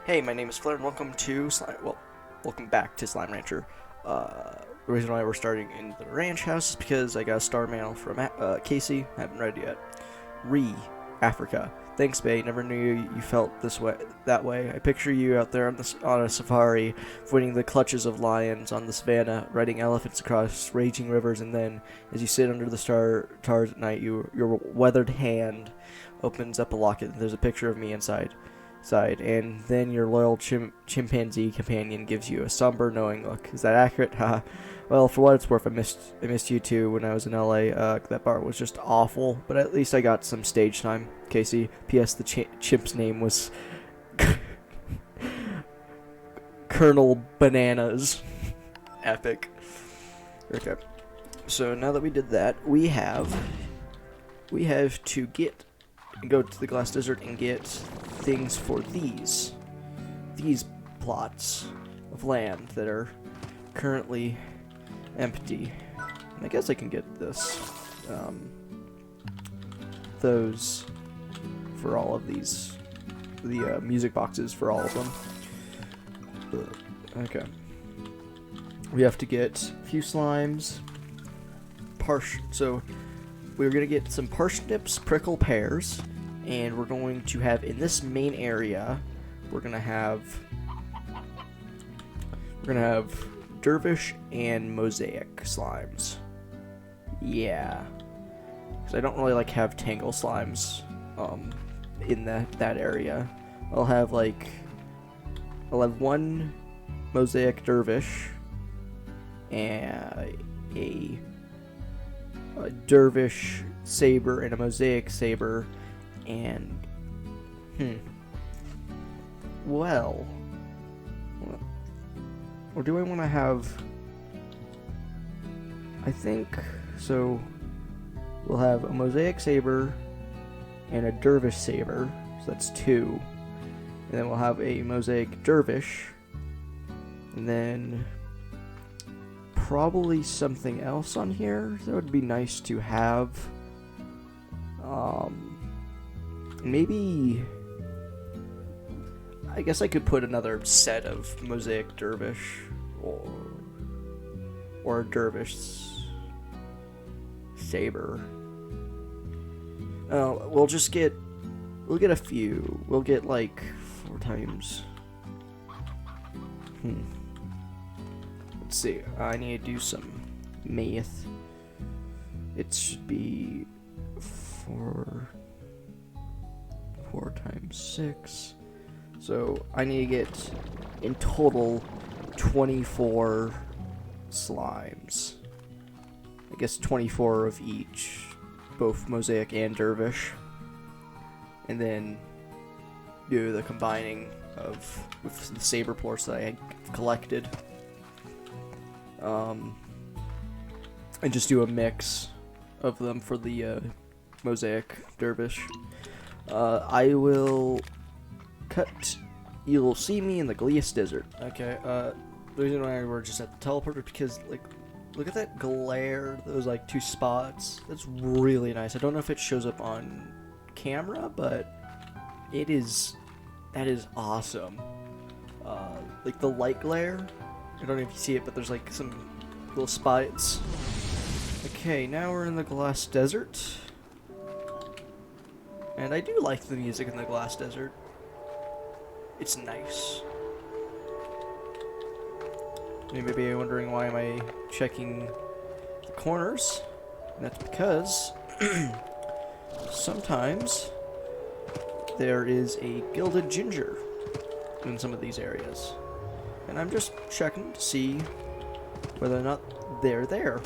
Hey, my name is Flair, and welcome to welcome back to Slime Rancher. The reason why we're starting in the ranch house is because I got a star mail from Casey. Haven't read it yet. Africa. Thanks, Bae. Never knew you felt that way. I picture you out there on a safari, avoiding the clutches of lions on the savannah, riding elephants across raging rivers, and then, as you sit under the stars at night, your weathered hand opens up a locket, and there's a picture of me inside. And then your loyal chimpanzee companion gives you a somber, knowing look. Is that accurate? Haha. Well, for what it's worth, I missed you too when I was in LA. That bar was just awful, but at least I got some stage time. Casey. P.S. The chimp's name was Colonel Bananas. Epic. Okay. So now that we did that, we have to go to the glass desert and get things for these plots of land that are currently empty. And I guess I can get those for all of these, the music boxes for all of them. Okay. We have to get a few slimes. So we're going to get some parsnips, prickle pears, and we're going to have, in this main area, we're going to have dervish and mosaic slimes. Yeah. Because I don't really have tangle slimes in that area. I'll have one mosaic dervish and a dervish saber and a mosaic saber, and well, or do I want to have, I think so we'll have a mosaic saber and a dervish saber, so that's two, and then we'll have a mosaic dervish, and then probably something else on here that would be nice to have. Maybe I guess I could put another set of mosaic dervish or a dervish saber. We'll get a few. We'll get 4 times. Let's see. I need to do some math. It should be 4 times 6. So I need to get in total 24 slimes. I guess 24 of each, both mosaic and dervish, and then do the combining with the saber plorts that I had collected. And just do a mix of them for the mosaic dervish. I will cut. You'll see me in the glass desert. Okay. The reason why we're just at the teleporter because look at that glare. Those 2 spots. That's really nice. I don't know if it shows up on camera, but that is awesome. The light glare. I don't know if you see it, but there's some little spots. Okay, now we're in the glass desert. And I do like the music in the glass desert. It's nice. You may be wondering why am I checking the corners? And that's because sometimes there is a gilded ginger in some of these areas. And I'm just checking to see whether or not they're there.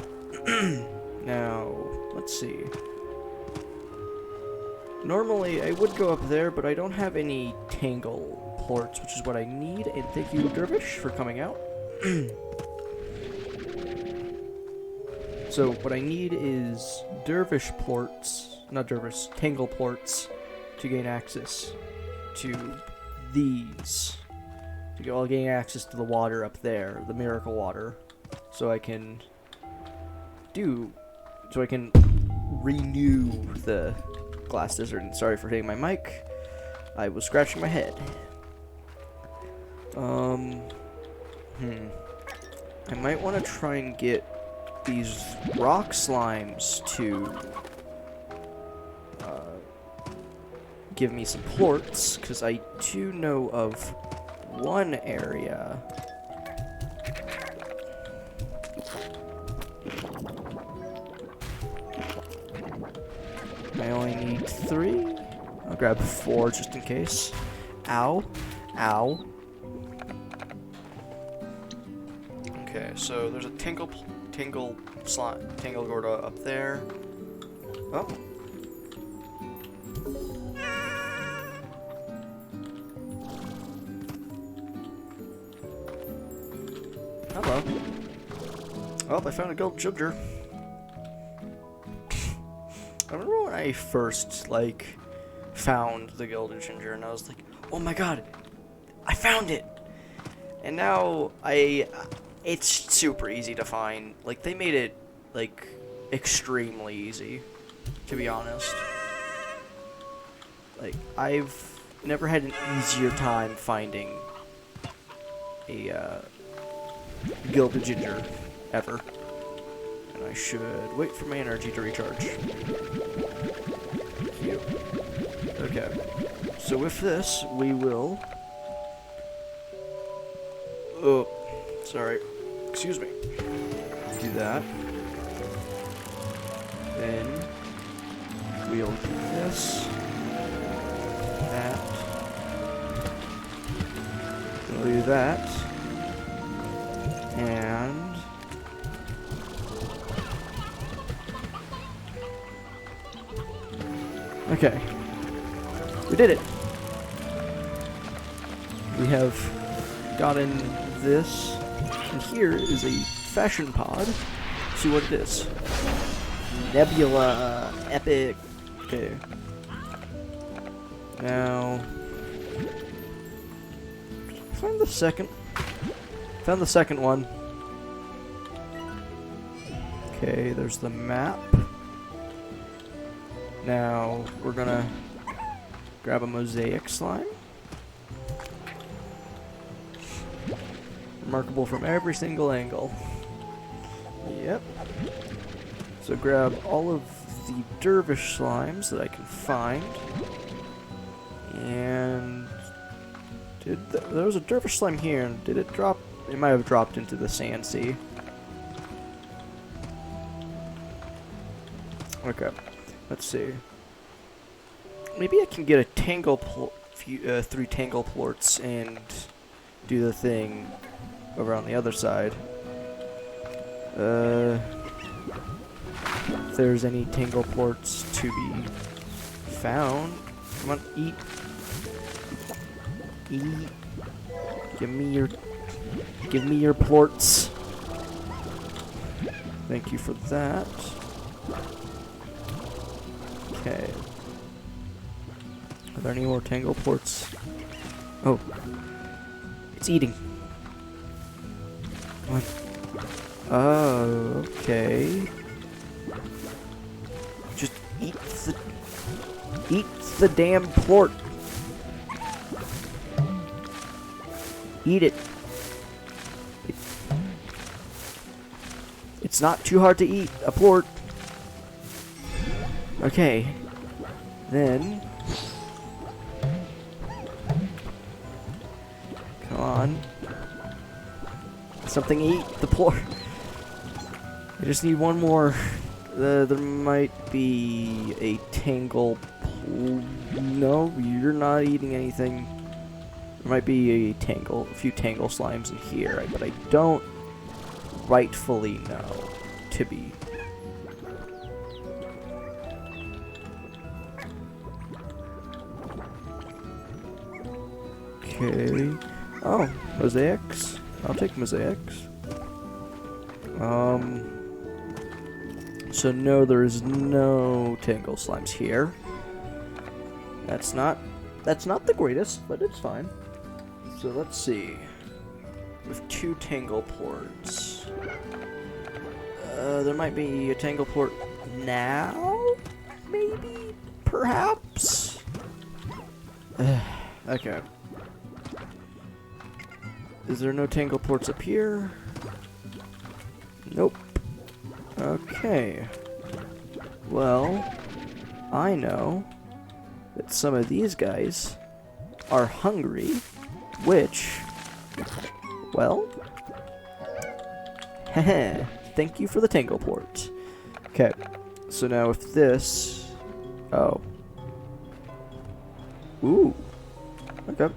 Now, let's see. Normally, I would go up there, but I don't have any tangle plorts, which is what I need. And thank you, Dervish, for coming out. So, what I need is Dervish plorts, not Dervish, tangle plorts, to gain access to these. I'll gain access to the water up there, the miracle water, so I can renew the glass desert. And sorry for hitting my mic. I was scratching my head. I might want to try and get these rock slimes to give me some plorts, because I do know of one area I only need 3. I'll grab 4 just in case. Ow. Ow. Okay, so there's a Tingle Gorda up there. Oh. Hello. Oh, I found a gold ginger. I remember when I first, like, found the gilded ginger, and I was like, oh my god, I found it! And now, it's super easy to find. Like, they made it, like, extremely easy, to be honest. Like, I've never had an easier time finding a, gilded ginger, ever. And I should wait for my energy to recharge. Cute. Okay. So with this, we will... Oh, sorry. Excuse me. Do that. Then we'll do this. That. We'll do that. And... okay. We did it! We have gotten this, and here is a fashion pod. Let's see what it is. Nebula Epic. Okay. Now, found the second one. Okay, there's the map. Now, we're gonna grab a Mosaic Slime. Remarkable from every single angle. Yep. So grab all of the dervish slimes that I can find. And... there was a dervish slime here, and did it drop? It might have dropped into the sand sea. Okay. Let's see. Maybe I can get a tangle 3 tangle plorts and do the thing over on the other side. If there's any tangle plorts to be found. Come on, eat. Eat. Give me your plorts. Thank you for that. Okay. Are there any more tangle plorts? Oh. It's eating. Come on. Oh, okay. Just eat the damn plort. Eat it. It's not too hard to eat a plort. Okay. Then come on. Something eat the plort. I just need one more. There might be a tangle. No, you're not eating anything. There might be a few tangle slimes in here, but I don't rightfully know to be. Okay. Oh, mosaics. I'll take mosaics. So no, there is no tangle slimes here. That's not the greatest, but it's fine. So let's see. With 2 tangle plorts. There might be a tangle plort now? Maybe? Perhaps? Okay. Is there no tangle ports up here? Nope. Okay. Well, I know that some of these guys are hungry, which, well, heh, thank you for the tangle port. Okay, so now if this, oh, ooh, okay,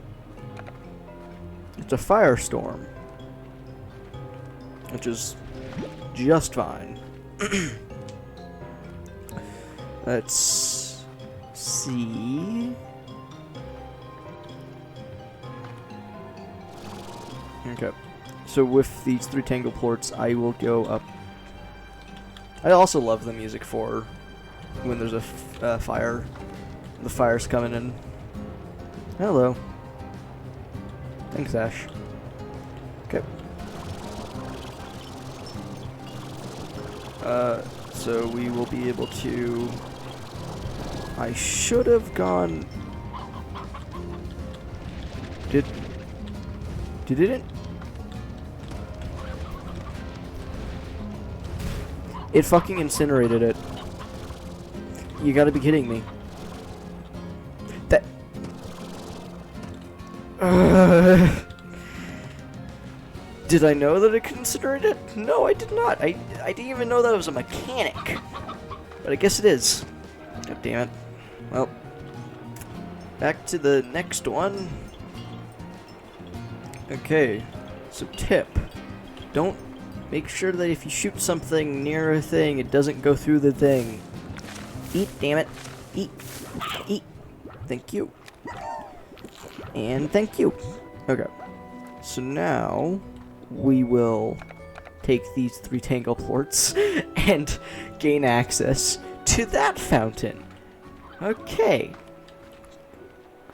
it's a firestorm, which is just fine. Let's see. Okay. So with these 3 tangle ports, I will go up. I also love the music for when there's a fire. The fire's coming in. Hello. Thanks, Ash. Okay. So we will be able to... I should have gone... Did it? It fucking incinerated it. You gotta be kidding me. That... Did I know that it could incinerate it? No, I did not. I didn't even know that it was a mechanic. But I guess it is. God damn it. Well, back to the next one. Okay, so tip. Don't make sure that if you shoot something near a thing, it doesn't go through the thing. Eat, damn it. Eat. Eat. Thank you. And thank you. Okay. So now we will take these 3 tangle ports and gain access to that fountain. Okay.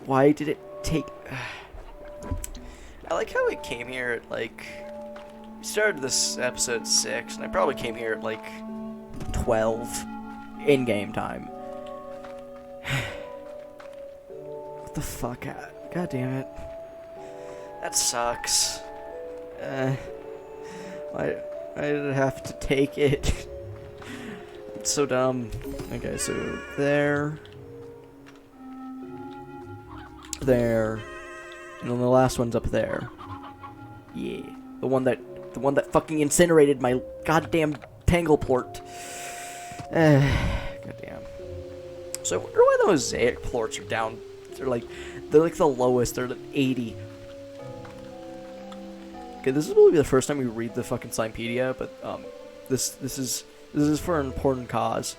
Why did it take... I like how it came here at, like... We started this episode 6, and I probably came here at, like, 12 in-game time. What the fuck? God damn it. That sucks. Why did I have to take it? It's so dumb. Okay, so there, and then the last one's up there. Yeah, the one that fucking incinerated my goddamn tangle port. Goddamn. So I wonder why the Mosaic ports are down. They're like the lowest. They're at 80. Okay, this is probably the first time we read the fucking Slimepedia, but this is for an important cause.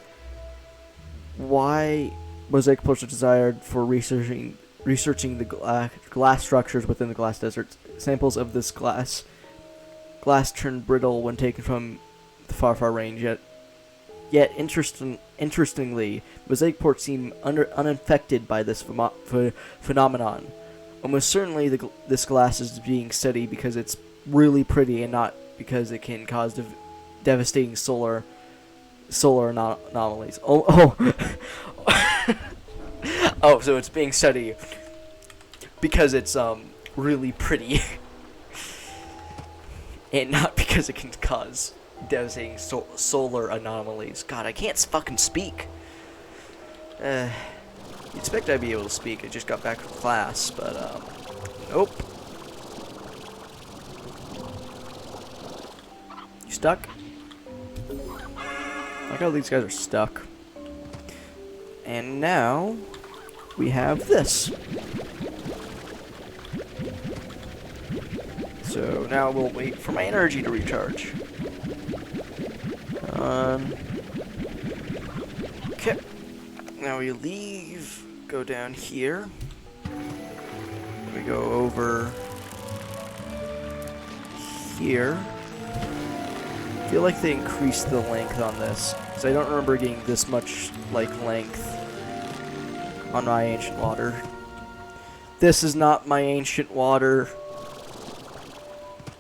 Why Mosaic ports are desired for researching the glass structures within the glass desert. Samples of this glass turned brittle when taken from the far range. Yet interestingly, Mosaic ports seem unaffected by this phenomenon. Almost certainly, this glass is being studied because it's really pretty and not because it can cause devastating solar anomalies. Oh, so it's being studied because it's really pretty, and not because it can cause devastating solar anomalies. God, I can't fucking speak. You'd expect I'd be able to speak. I just got back from class, but nope. You stuck? I like how these guys are stuck. And now we have this. So now we'll wait for my energy to recharge. Okay. Now we leave, go down here. We go over here. I feel like they increased the length on this, because I don't remember getting this much, like, length on my ancient water. This is not my ancient water.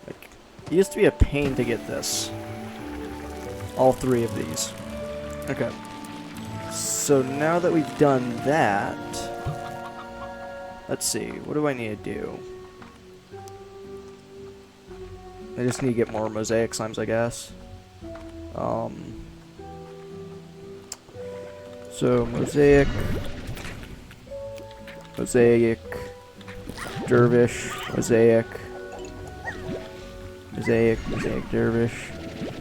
Like, it used to be a pain to get this. All 3 of these. Okay. So now that we've done that, let's see, what do I need to do? I just need to get more Mosaic Slimes, I guess. So Mosaic, dervish, Mosaic, dervish.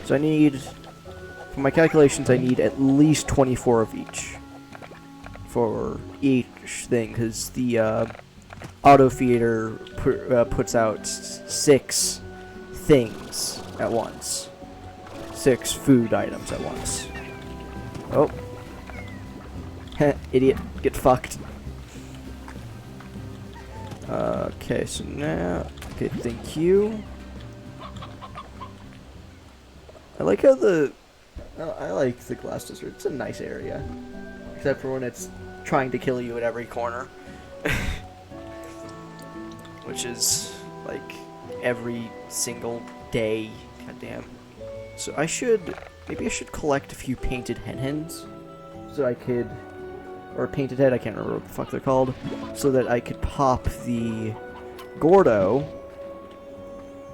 So I need, for my calculations, I need at least 24 of each for each thing, because the auto feeder puts out 6 things at once. 6 food items at once. Oh. Idiot. Get fucked. Okay, so now... Okay, thank you. I like how the... I like the glass desert. It's a nice area. Except for when it's trying to kill you at every corner. Which is, like, every single day. Goddamn. So I should... Maybe I should collect a few painted hen-hens. So I could... Or painted head, I can't remember what the fuck they're called. So that I could pop the Gordo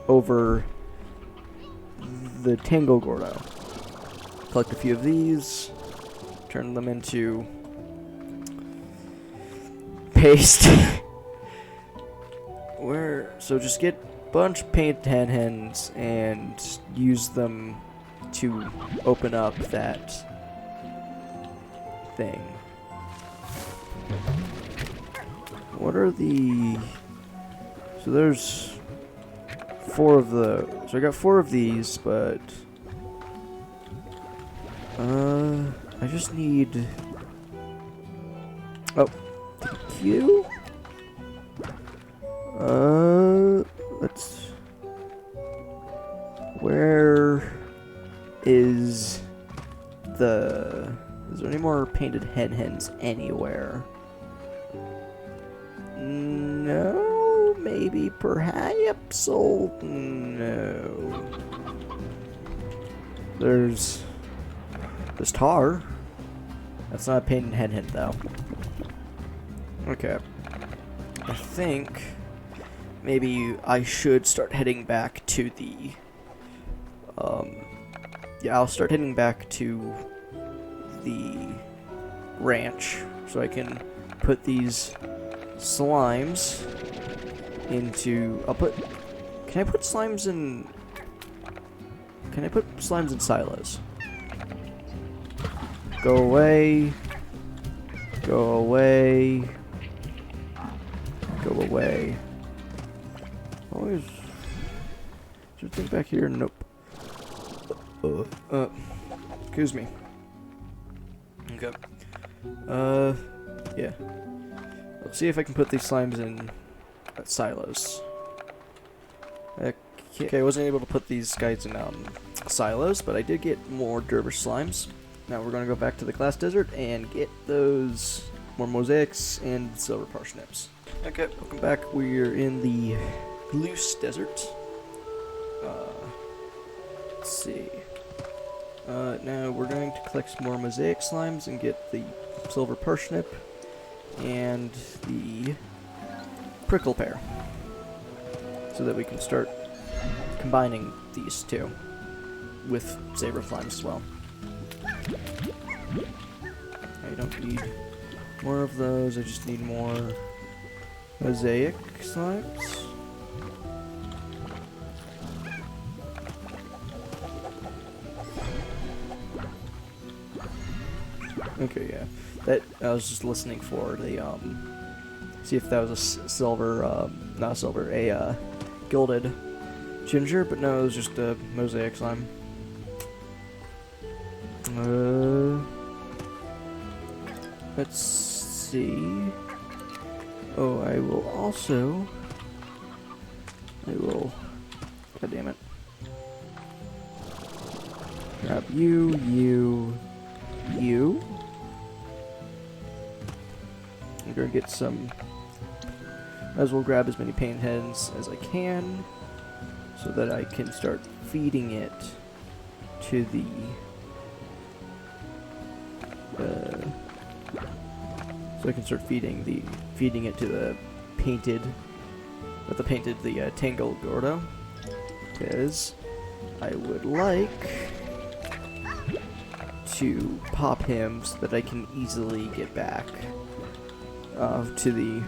over the Tango Gordo. Collect a few of these. Turn them into paste. So just get a bunch of painted hen-hens and use them to open up that thing. What are the... So there's 4 of the... So I got 4 of these, but... I just need... Oh, thank you. Let's... Where is the... Is there any more painted hen-hens anywhere? No, maybe, perhaps. Oh, no. There's tar. That's not a painted hen-hen, though. Okay. I think maybe I should start heading back to the... Yeah, I'll start heading back to the ranch so I can put these slimes into... Can I put slimes in... Can I put slimes in silos? Go away. Go away. Go away. Always... Is there anything back here? Nope. Excuse me. Okay. Yeah. Let's see if I can put these slimes in silos. Okay, I wasn't able to put these guys in silos, but I did get more dervish slimes. Now we're gonna go back to the glass desert and get those more mosaics and silver parsnips. Okay, welcome back. We're in the loose desert. Let's see. Now we're going to collect some more mosaic slimes and get the silver parsnip and the prickle pear, so that we can start combining these two with saber slimes as well. I don't need more of those, I just need more mosaic slimes. Okay, yeah. That I was just listening for the see if that was a silver, not silver, a gilded ginger, but no, it was just a mosaic slime. Let's see. Oh, I will also. God damn it. Grab you. I'm gonna get some. Might as well grab as many paint heads as I can, so that I can start feeding it to the. So I can start feeding it to the painted, the Tango Gordo. because I would like to pop him so that I can easily get back to the...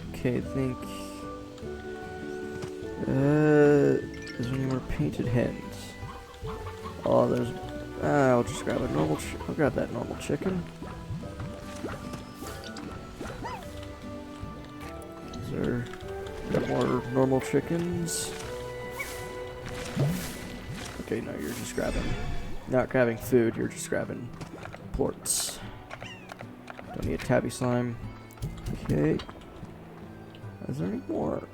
Okay, I think... is there any more painted hens? Oh, there's... I'll just grab a normal... I'll grab that normal chicken. Is there more normal chickens? Okay, no, you're just grabbing... Not grabbing food, you're just grabbing plorts. Don't need a tabby slime. Okay. Is there any more?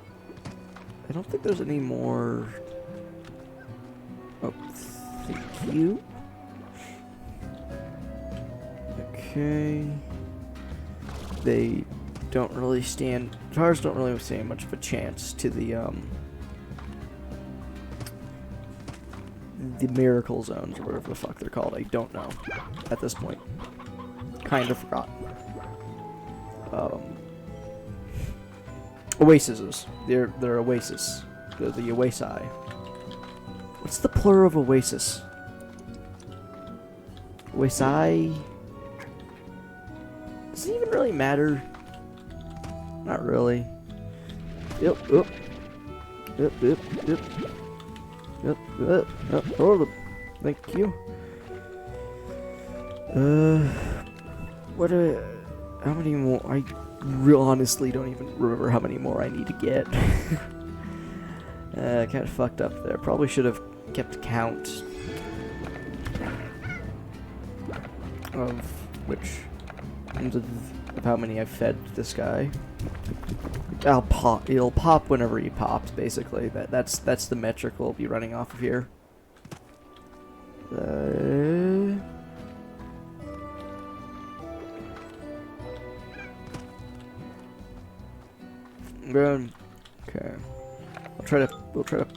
I don't think there's any more... Oh, thank you. Okay. They don't really stand... Tars don't really stand much of a chance to the miracle zones, or whatever the fuck they're called. I don't know at this point. Kind of forgot. Oases. They're oasis. They're the oasi. What's the plural of oasis? Oasi? Does it even really matter? Not really. Yep. Oh, thank you. How many more? I honestly don't even remember how many more I need to get. Kind of fucked up there. Probably should have kept count of how many I've fed this guy. It'll pop whenever he pops, basically. That's the metric we'll be running off of here. Okay. We'll try to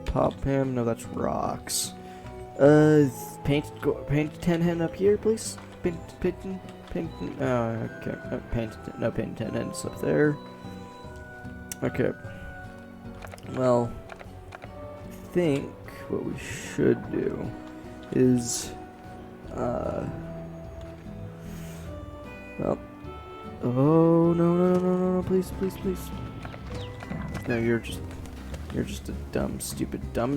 pop him. No, that's rocks. Paint 10 hen up here, please. Paint. Okay. Paint 10 hens up there. Okay. Well, I think what we should do is, well, oh no, please. No, you're just a dumb, stupid, dummy.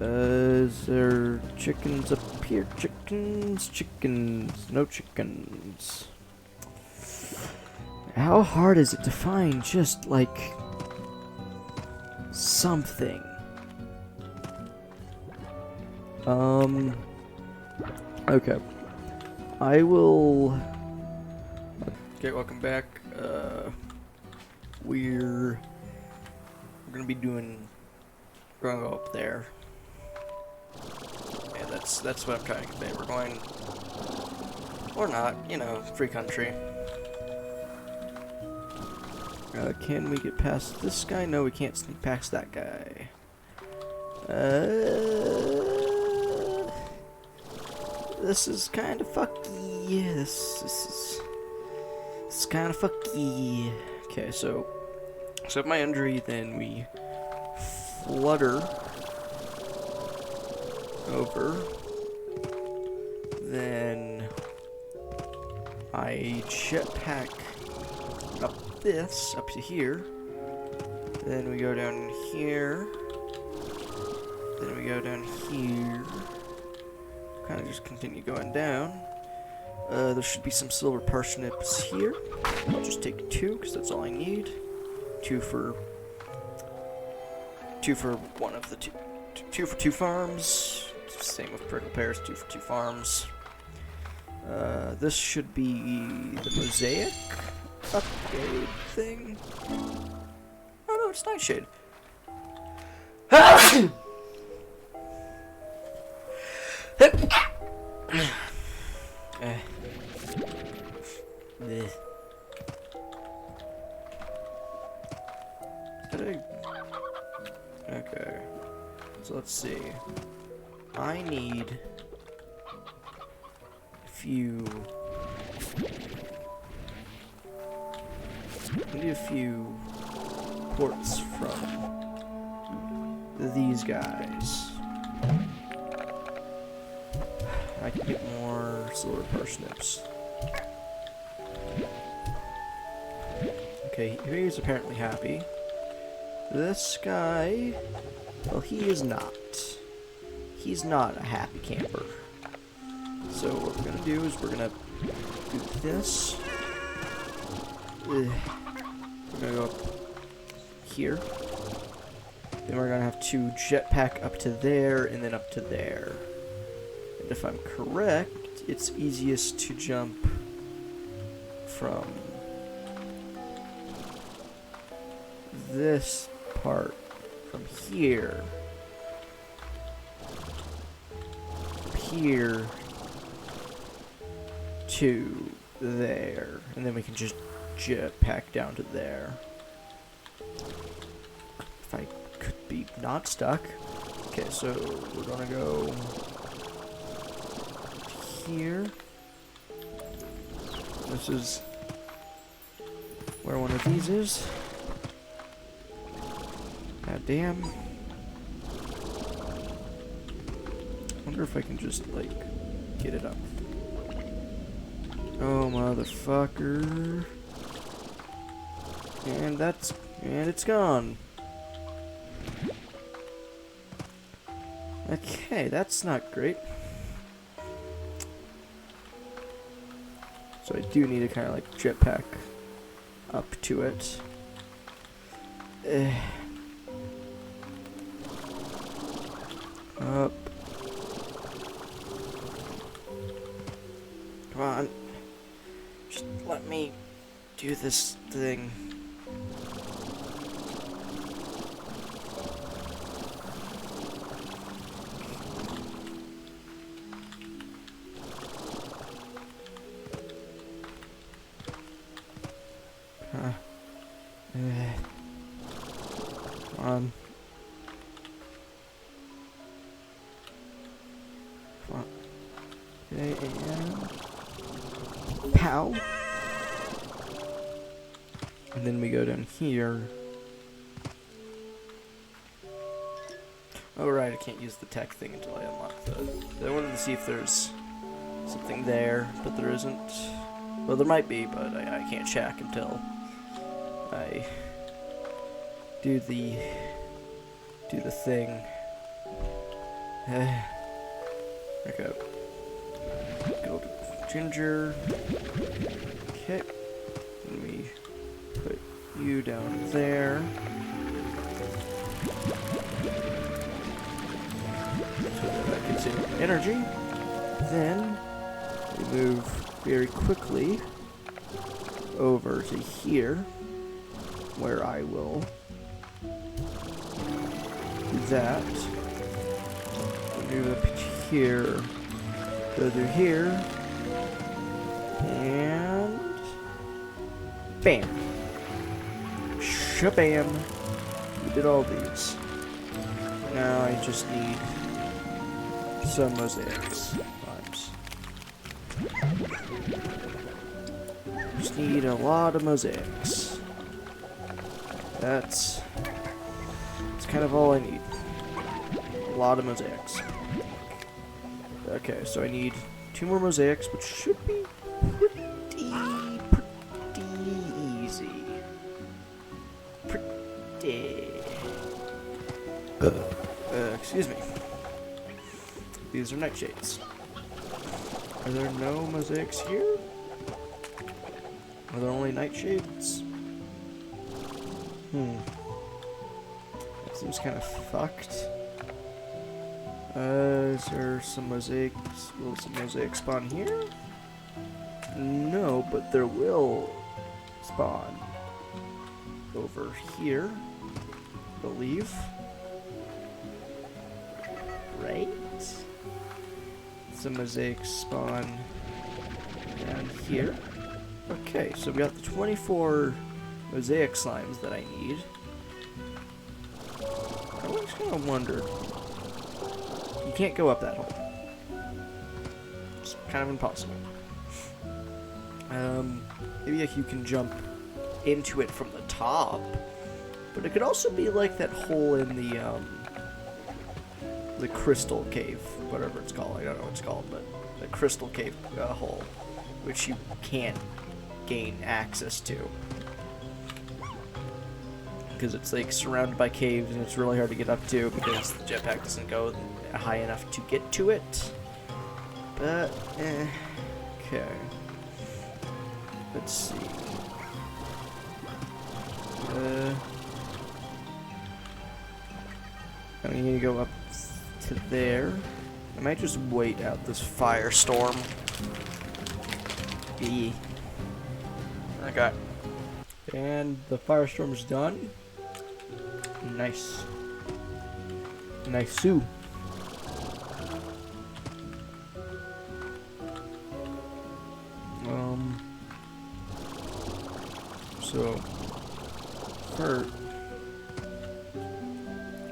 Is there chickens up here? Chickens, no chickens. How hard is it to find just, like, something? Okay. I will... Okay, welcome back. We're gonna be doing... We're gonna go up there. Yeah, that's what I'm trying to say. We're going... Or not, you know, free country. Can we get past this guy? No, we can't sneak past that guy. This is kind of fucky. This is kind of fucky. Okay, so if my injury, then we flutter over. Then I jetpack up to here. Then we go down here. Then we go down here. Kind of just continue going down. There should be some silver parsnips here. I'll just take 2 because that's all I need. 2 for one of the 2 for 2 farms. Same with prickle pears. 2 for 2 farms. This should be the mosaic upgrade thing. Oh no, it's Nightshade. Okay, so let's see. I need a few I need a few quartz from these guys. I can get more silver parsnips. Okay, he's apparently happy. This guy, well, he is not. He's not a happy camper. So what we're gonna do is we're gonna do this. We're gonna go up here. Then we're gonna have to jetpack up to there and then up to there. And if I'm correct, it's easiest to jump from this part from here to there, and then we can just jetpack down to there. If I could be not stuck. Okay, so we're gonna go here. This is where one of these is. God damn. I wonder if I can just, like, get it up. Oh, motherfucker. And it's gone. Okay, that's not great. So I do need to kind of, like, jetpack up to it. Up. Come on. Just let me do this thing. Come on. Okay, and pow. And then we go down here. Oh right, I can't use the tech thing until I unlock the... I wanted to see if there's something there, but there isn't. Well, there might be, but I can't check until I do the thing. Okay. Go to Ginger. Okay. Let me put you down there. So that I can save energy. Then we move very quickly over to here, where I will do that. Move up here. Go through here. And bam. Shabam. We did all these. Now I just need some Mosaic Slimes. Just need a lot of mosaics. That's kind of all I need. A lot of mosaics. Okay, so I need 2 more mosaics, which should be pretty easy. Excuse me. These are nightshades. Are there no mosaics here? Are there only nightshades? That seems kind of fucked. Is there some mosaics? Will some mosaics spawn here? No, but there will spawn over here, I believe. Right? Some mosaics spawn down here. Okay, so we got the 24 Mosaic Slimes that I need. I always kind of wondered. You can't go up that hole. It's kind of impossible. Maybe if you can jump into it from the top. But it could also be like that hole in the crystal cave, whatever it's called. I don't know what it's called, but the crystal cave hole, which you can't gain access to. Because it's like surrounded by caves and it's really hard to get up to because the jetpack doesn't go high enough to get to it. But, okay. Let's see. I need to go up to there. I might just wait out this firestorm. Eee. Okay. And the firestorm's done. Nice. Nice-oo. So first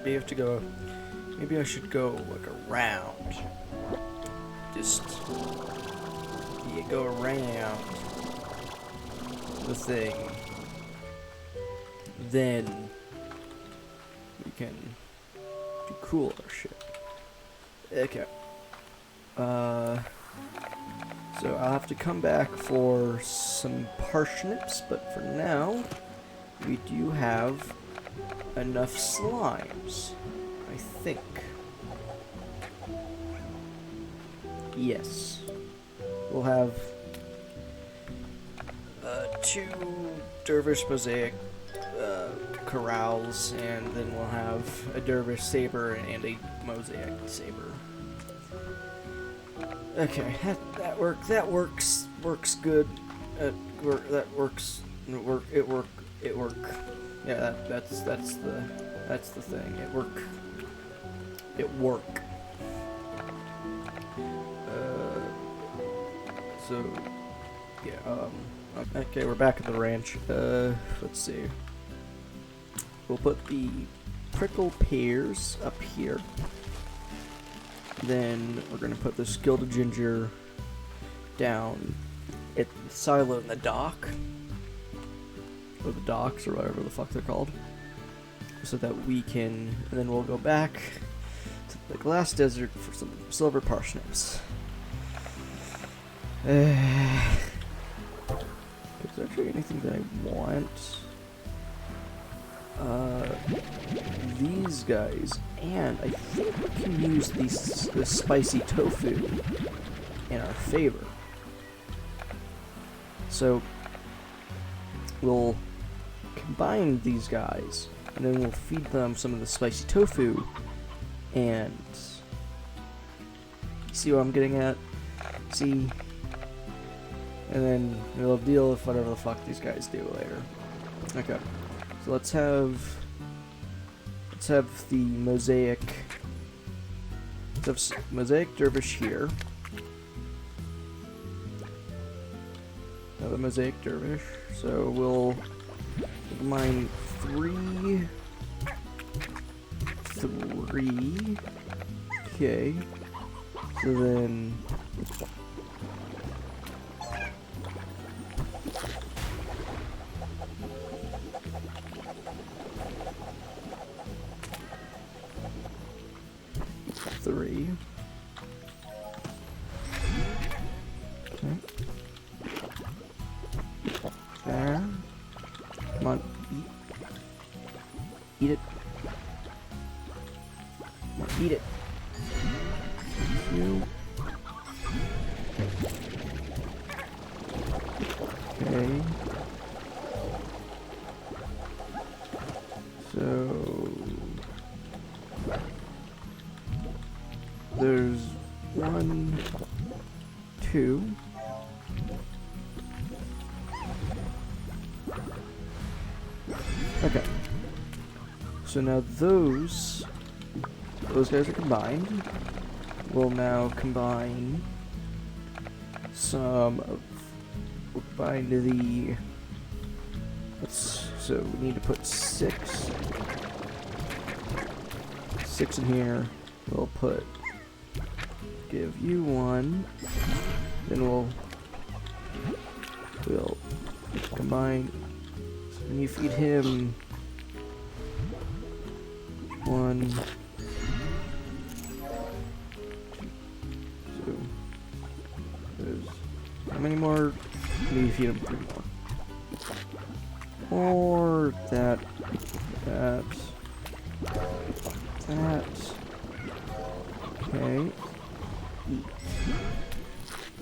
we have to go. Maybe I should go like around. Just go around the thing. Then we can do cooler shit. Okay. So I'll have to come back for some parsnips, but for now, we do have enough slimes, I think. Yes. We'll have 2 dervish mosaic corrals, and then we'll have a dervish saber and a mosaic saber. Okay, that works good. It works. Yeah, that's the thing. It work. So yeah. Okay, we're back at the ranch. Let's see. We'll put the prickle pears up here. Then we're gonna put the gilded ginger down at the silo in the dock, or the docks, or whatever the fuck they're called, so that we can. And then we'll go back to the glass desert for some silver parsnips. Is there actually anything that I want? These guys, and I think we can use the spicy tofu in our favor. So we'll combine these guys, and then we'll feed them some of the spicy tofu, and see what I'm getting at? See? And then we'll deal with whatever the fuck these guys do later. Okay. So let's have the mosaic dervish here. Another mosaic dervish. So we'll combine 3. Okay. So then. Three. Okay. There. Come on, eat it. Come on, eat it. Thank you. Okay. So there's 1, 2. Okay. So now those guys are combined. We'll now combine we'll combine the, so we need to put 6 in here. We'll give you 1, then we'll combine And you feed him 1, 2. There's how many more? Maybe feed him 3 more. Or that. Okay. Eat.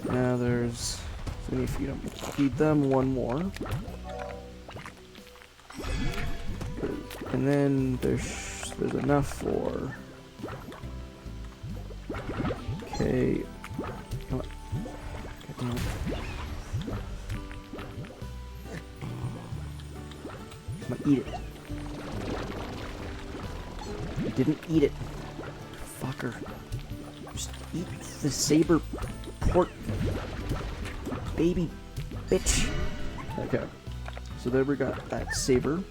Now there's. So we need to feed them. Feed them 1 more. And then there's enough for. Okay. Come on. God damn it. Come on, eat it. You didn't eat it. Fucker. Just eat the saber pork. Baby bitch. Okay. So there we got that saber.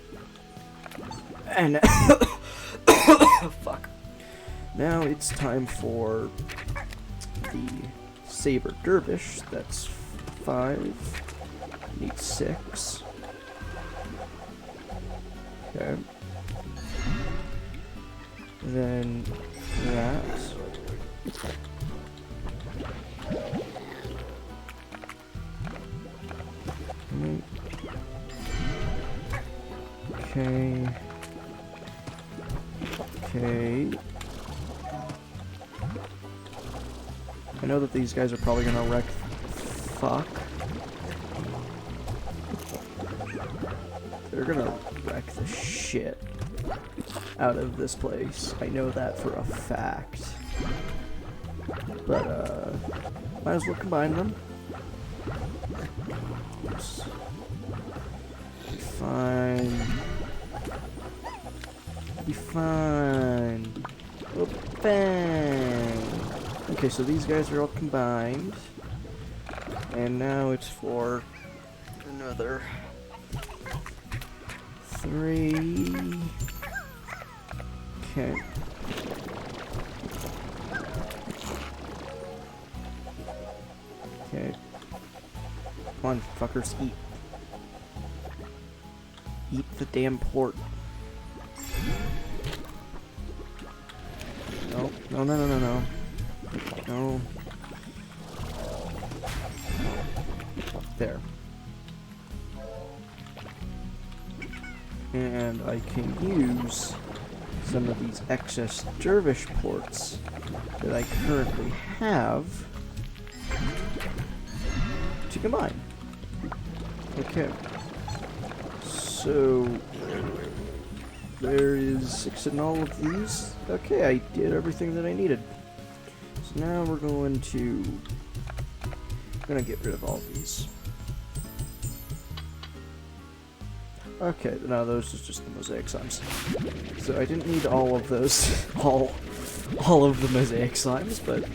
And fuck. Now it's time for the saber dervish. That's 5. Need 6. Okay. Then that. Okay. Okay. I know that these guys are probably gonna wreck. Fuck. They're gonna wreck the shit out of this place. I know that for a fact. But, might as well combine them. Oops. Be fine. Be fine. Oh, bang. Okay, so these guys are all combined. And now it's for another 3. Okay. Okay. Come on, fuckers, eat. Eat the damn port. No, no, no, no, no, no. No. There. And I can use some of these excess dervish ports that I currently have to combine. Okay. So there is 6 in all of these. Okay, I did everything that I needed. So now we're going to get rid of all of these. Okay, now those is just the Mosaic Slimes. So I didn't need all of those, all of the Mosaic Slimes, but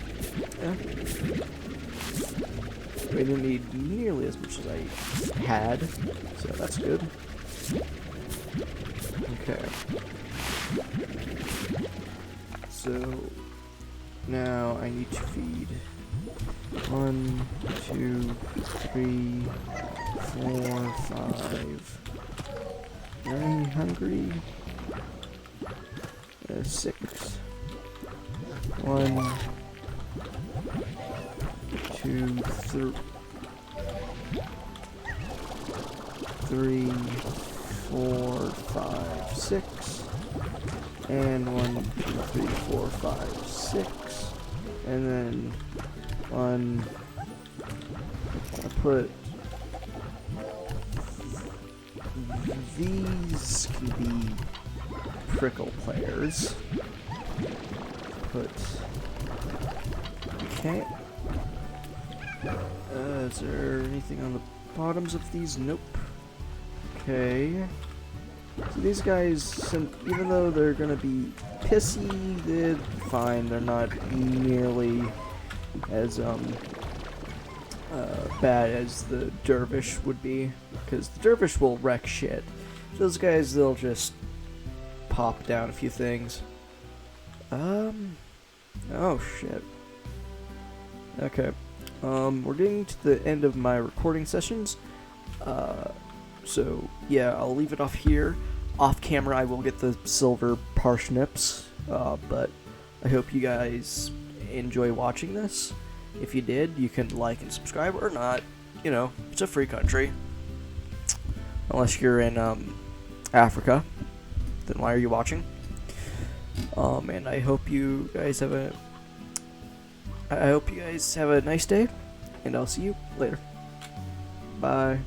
yeah. I didn't need nearly as much as I had, so that's good. Okay. So now I need to feed 1, 2, 3, 4, 5. Are you hungry? 6. 1, 2, 3, 4, 5, 6. And 1, 2, 3, 4, 5, 6. And then 1. I put these can be prickle players. Put. Okay. Is there anything on the bottoms of these? Nope. Okay. So these guys, even though they're gonna be pissy, they're fine. They're not nearly as bad as the dervish would be, because the dervish will wreck shit. Those guys, they'll just pop down a few things. Oh shit. Okay. We're getting to the end of my recording sessions. So yeah, I'll leave it off here. Off camera, I will get the silver parsnips, but I hope you guys enjoy watching this. If you did, you can like and subscribe, or not. You know, it's a free country. Unless you're in Africa, then why are you watching? And I hope you guys have a nice day, and I'll see you later. Bye.